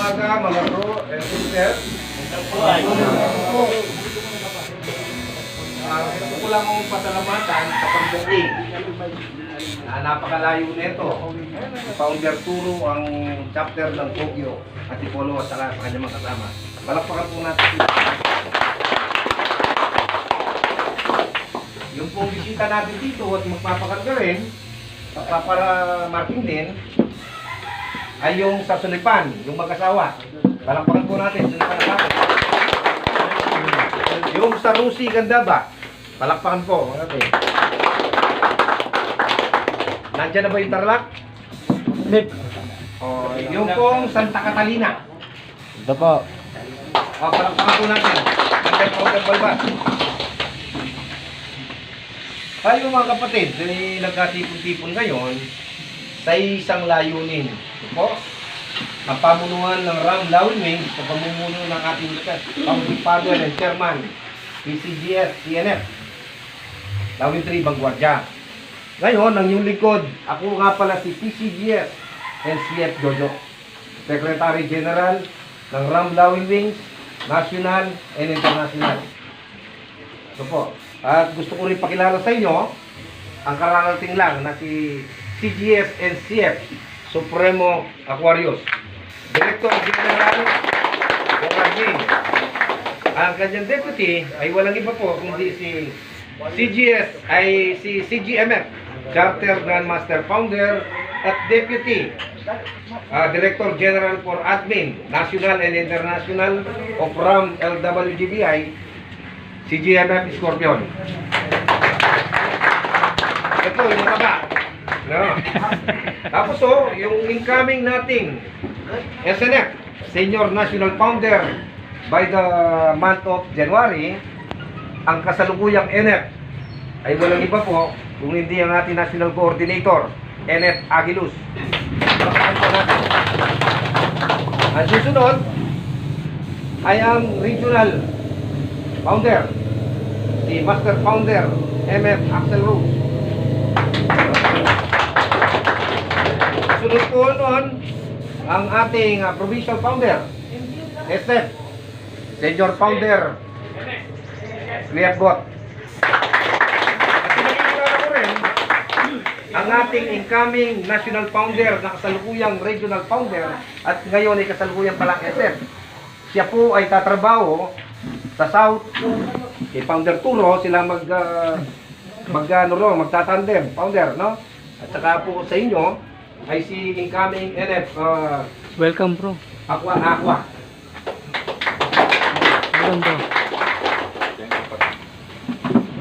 umaga mga bro and sister. Gusto ko lang mong pasalamatan sa pagdating na napakalayo nito. Founder Turo ang chapter ng Tokyo at Ipolo at saka sa kanyang mga kasama. Palakpakan po natin. Yung pong bisita natin dito at magpapakarga rin, para marking din, ay yung sa Sulipan, yung mag-asawa. Palakpakan po natin, Sulipan natin. Yung sa Rusi Gandaba, palakpakan po. Nandiyan na ba yung Tarlac? Oh, yung pong Santa Catalina. Ito po. Oh, palakpakan po natin. Nandiyan po ang Balbas. Tayo mga kapatid, nagkatipon-tipon ngayon sa isang layunin. Ito po, ang pamunuan ng Ram Lawin Wings sa pamumuno ng ating founding father and chairman, PCGS, CNF, Lawin 3, Vanguardia. Ngayon, ang yung likod, ako nga pala si PCGS and CF Jojo, Secretary General ng Ram Lawin Wings, National and International. Ito po. At gusto ko rin pakilala sa inyo ang kararating lang na si CGS and CF Supremo Aquarius, Director General Boragi. Ang kanyang deputy ay walang iba po kundi si CGS ay si CGMF, Charter Grandmaster Founder at Deputy Director General for Admin, National and International of RAM LWGBI, CGMF Scorpion. Ito, yung mataba. No. Tapos yung incoming nating SNF, Senior National Founder by the month of January, ang kasalukuyang NF ay walang iba po kung hindi ang ating National Coordinator, NF Agilus. Ang susunod ay ang Regional Founder, si Master Founder, MF Axel Rose. Sunod po noon, ang ating Provincial Founder, SF, Senior Founder, Cliff Bot. At pinakikilala ko rin, ang ating incoming National Founder na kasalukuyang Regional Founder at ngayon ay kasalukuyang palang SF. Siya po ay tatrabaho sa South, kay Founder Turo, sila magtatandem, Founder, no? At saka po sa inyo, ay si incoming NF, Welcome bro. Aqua. Welcome bro.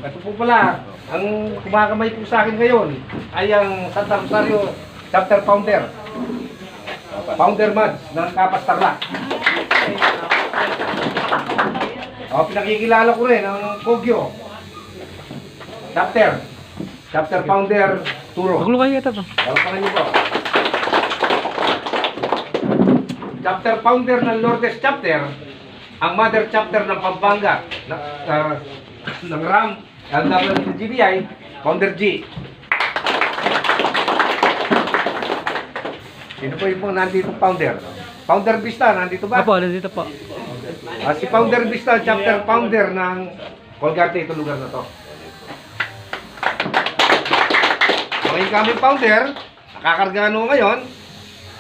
Ito po pala, ang kumakamay po sa akin ngayon, ay ang Santa Rosario Chapter Founder, Founder Mads, ng Kapas Tarlac. Pinakikilala ko rin ang Kogyo Chapter Founder Turo. Pagulo kayo ito bro. Palapakan niyo po. Chapter Founder ng Lourdes Chapter, ang Mother Chapter ng Pampanga ng RAM ng GBI, Founder G. Sino po yung nandito Founder? Founder Vista, nandito ba? Apo, nandito po. Si Founder Vista, Chapter Founder ng Colgate, ito lugar na to. Ang incoming Founder, nakakarga ngayon,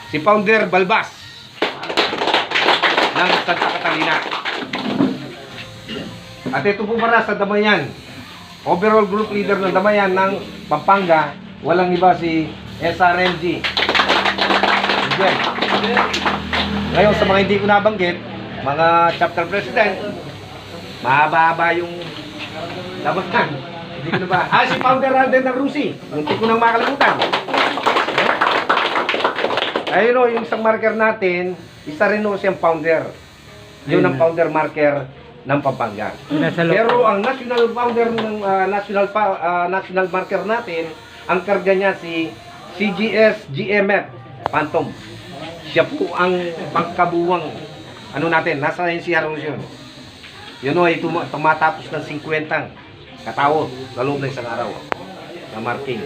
si Founder Balbas ng Santa Catalina. At ito po para sa Damayan, overall group leader ng Damayan ng Pampanga, walang iba si SRMG. Diyan. Ngayon sa mga hindi ko nabanggit, mga chapter president, mahaba-haba yung labanan. Hindi ko na ba? Si Founder Alden ng Rusi. Hindi ko nang makalimutan. Ayun yung isang marker natin, isa rin siyang founder. Yun ang founder marker ng Pampanga. Pero ang national founder ng national marker natin, ang karga niya si CGS GMF Phantom. Siya po ang pangkabuwang natin, nasa NCR yun. Yun ay tumatapos ng 50 katao sa loob ng isang araw na marking.